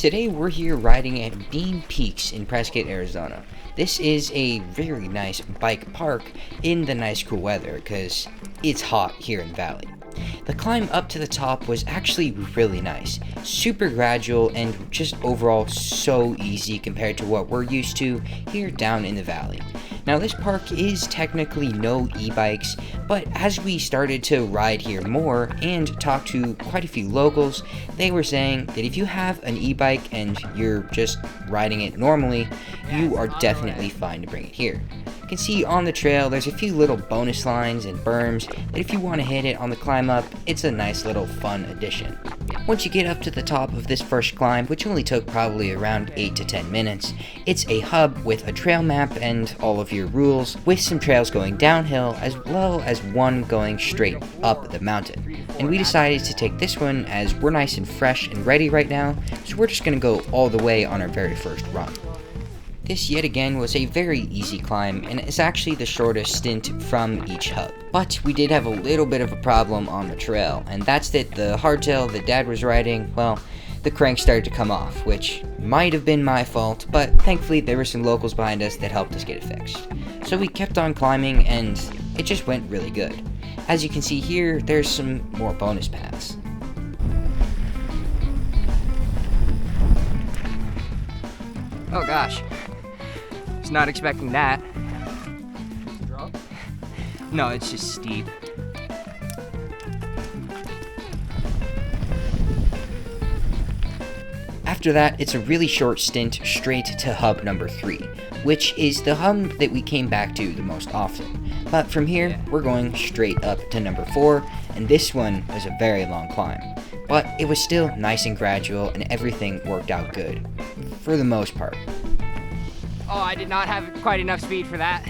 Today we're here riding at Bean Peaks in Prescott, Arizona. This is a very nice bike park in the nice cool weather because it's hot here in the valley. The climb up to the top was actually really nice, super gradual and just overall so easy compared to what we're used to here down in the valley. Now this park is technically no e-bikes, but as we started to ride here more and talk to quite a few locals, they were saying that if you have an e-bike and you're just riding it normally, you are definitely fine to bring it here. You can see on the trail there's a few little bonus lines and berms that if you want to hit it on the climb up, it's a nice little fun addition. Once you get up to the top of this first climb, which only took probably around 8 to 10 minutes, it's a hub with a trail map and all of your rules, with some trails going downhill as well as one going straight up the mountain. And we decided to take this one as we're nice and fresh and ready right now, so we're just going to go all the way on our very first run. This yet again was a very easy climb and is actually the shortest stint from each hub. But we did have a little bit of a problem on the trail, and that's that the hardtail that Dad was riding, well, the crank started to come off, which might have been my fault, but thankfully there were some locals behind us that helped us get it fixed. So we kept on climbing and it just went really good. As you can see here, there's some more bonus paths. Oh gosh. Was not expecting that. No, it's just steep. After that, it's a really short stint straight to hub number 3, which is the hub that we came back to the most often. But from here, we're going straight up to number 4, and this one was a very long climb. But it was still nice and gradual, and everything worked out good, for the most part. Oh, I did not have quite enough speed for that.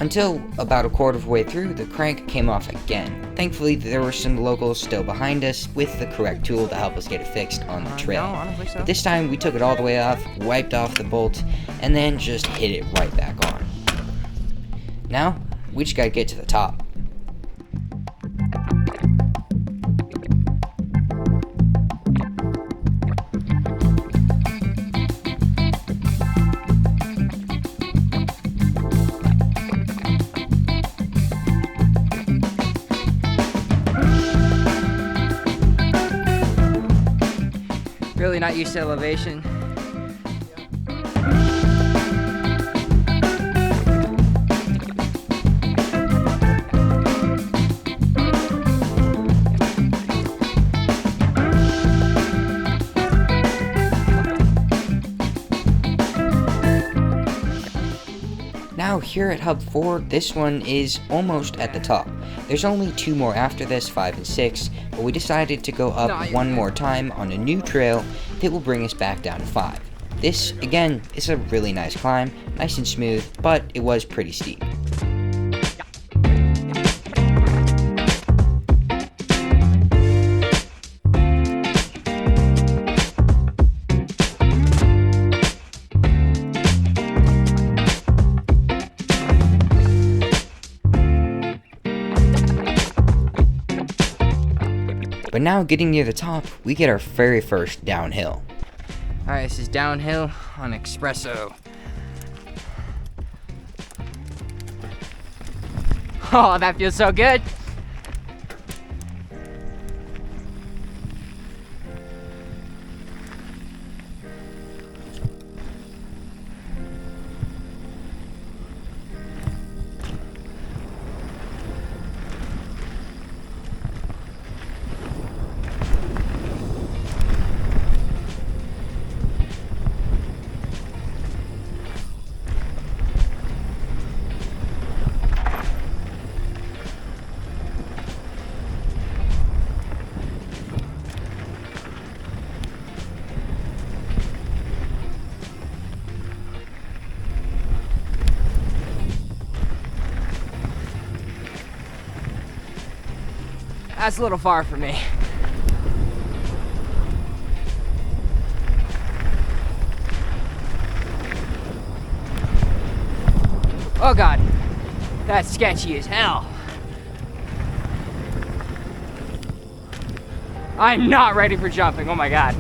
Until about a quarter of the way through, the crank came off again. Thankfully, there were some locals still behind us with the correct tool to help us get it fixed on the trail. No, I don't think so. But this time, we took it all the way off, wiped off the bolt, and then just hit it right back on. Now, we just gotta get to the top. Really not used to elevation. Now here at Hub 4, this one is almost at the top. There's only 2 more after this, 5 and 6, but we decided to go up one more time on a new trail that will bring us back down to 5. This, again, is a really nice climb, nice and smooth, but it was pretty steep. But now getting near the top, we get our very first downhill. Alright, this is downhill on Espresso. Oh, that feels so good. That's a little far for me. Oh God, that's sketchy as hell. I'm not ready for jumping, oh my god.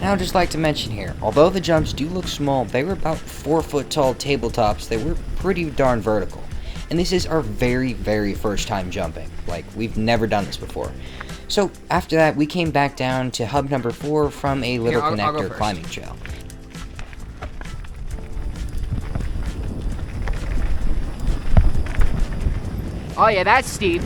Now I'd just like to mention here, although the jumps do look small, they were about 4 foot tall tabletops that were pretty darn vertical. And this is our very, very first time jumping. Like, we've never done this before. So after that, we came back down to hub number 4 from a little I'll go connector first. climbing trail. Oh yeah, that's steep.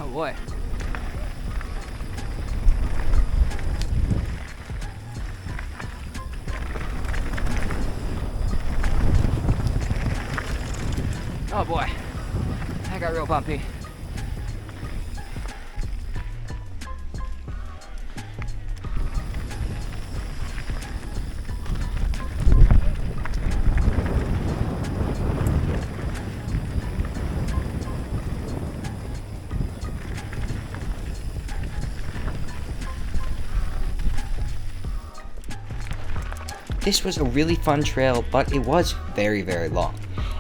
Oh boy. Oh boy. That got real bumpy. This was a really fun trail, but it was very, very long.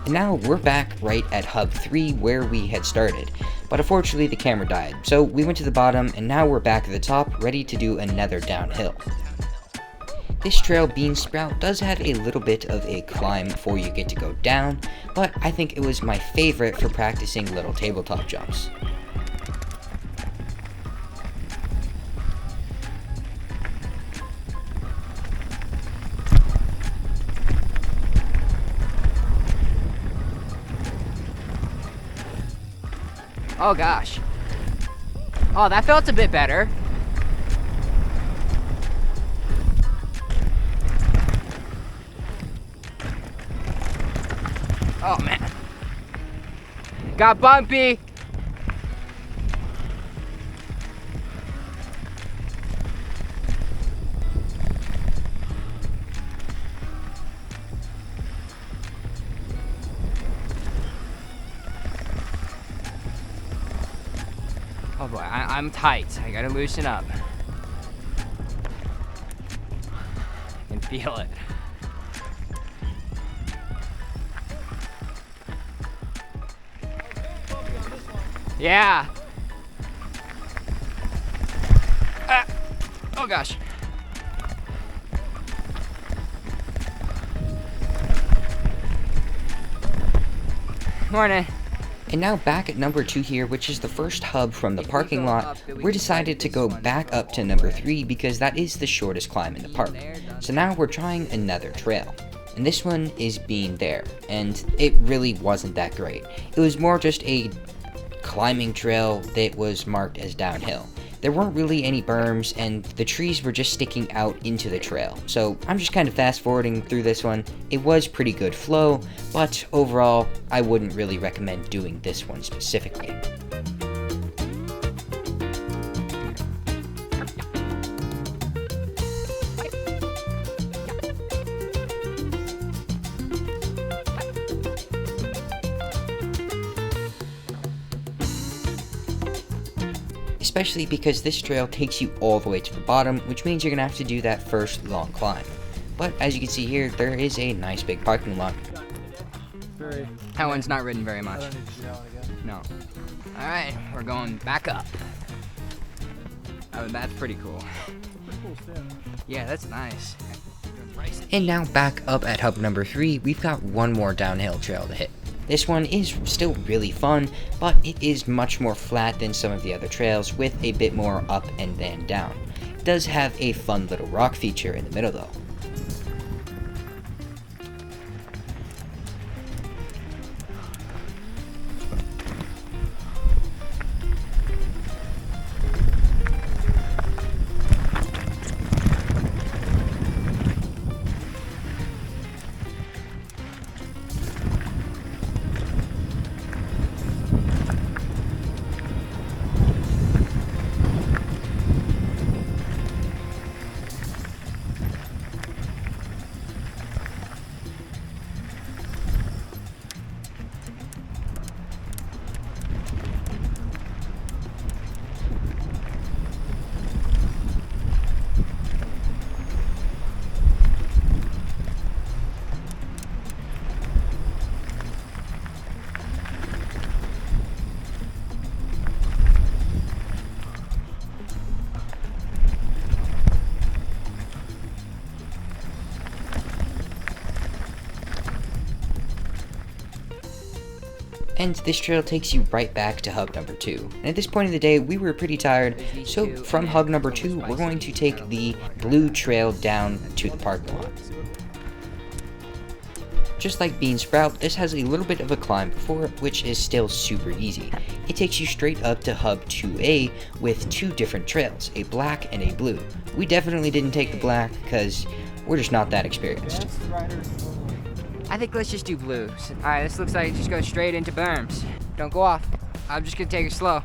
And now we're back right at hub 3 where we had started. But unfortunately the camera died, so we went to the bottom and now we're back at the top ready to do another downhill. This trail, Bean Sprout, does have a little bit of a climb before you get to go down, but I think it was my favorite for practicing little tabletop jumps. Oh gosh. Oh, that felt a bit better. Oh man. Got bumpy. boy, I'm tight. I gotta loosen up. And feel it. Yeah. Oh gosh. Morning. And now back at number 2 here, which is the first hub from the parking lot, we decided to go back up to number 3 because that is the shortest climb in the park. So now we're trying another trail. And this one is Being There, and it really wasn't that great. It was more just a climbing trail that was marked as downhill. There weren't really any berms, and the trees were just sticking out into the trail. So I'm just kind of fast forwarding through this one. It was pretty good flow, but overall, I wouldn't really recommend doing this one specifically. Especially because this trail takes you all the way to the bottom, which means you're gonna have to do that first long climb. But as you can see here, there is a nice big parking lot. That one's not ridden very much. No. Alright, we're going back up. Oh, that's pretty cool. Yeah, that's nice. And now back up at hub number 3, we've got one more downhill trail to hit. This one is still really fun, but it is much more flat than some of the other trails with a bit more up and then down. It does have a fun little rock feature in the middle though. And this trail takes you right back to hub number 2. And at this point of the day, we were pretty tired, so from hub number 2, we're going to take the blue trail down to the parking lot. Just like Bean Sprout, this has a little bit of a climb before it, which is still super easy. It takes you straight up to hub 2A with 2 different trails, a black and a blue. We definitely didn't take the black because we're just not that experienced. I think let's just do blues. Alright, this looks like it just goes straight into berms. Don't go off. I'm just gonna take it slow.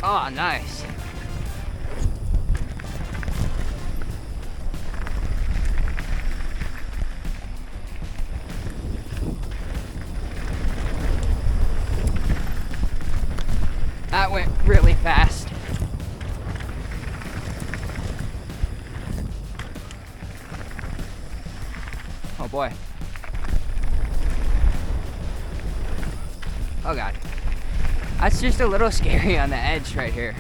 Oh, nice. That went really fast. Oh boy. Oh god. That's just a little scary on the edge right here.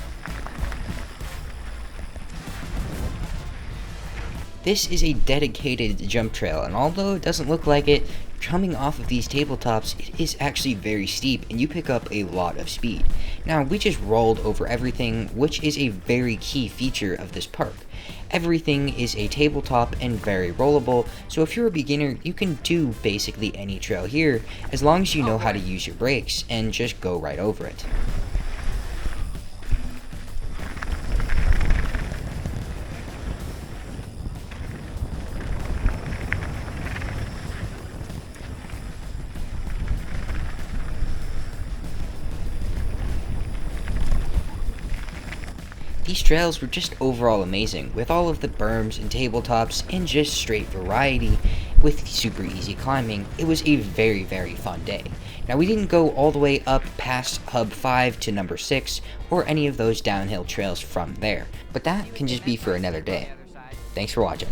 This is a dedicated jump trail, and although it doesn't look like it, coming off of these tabletops, it is actually very steep, and you pick up a lot of speed. Now, we just rolled over everything, which is a very key feature of this park. Everything is a tabletop and very rollable, so if you're a beginner, you can do basically any trail here, as long as you know how to use your brakes, and just go right over it. These trails were just overall amazing, with all of the berms and tabletops and just straight variety with super easy climbing. It was a very, very fun day. Now, we didn't go all the way up past Hub 5 to number 6 or any of those downhill trails from there, but that can just be for another day. Thanks for watching.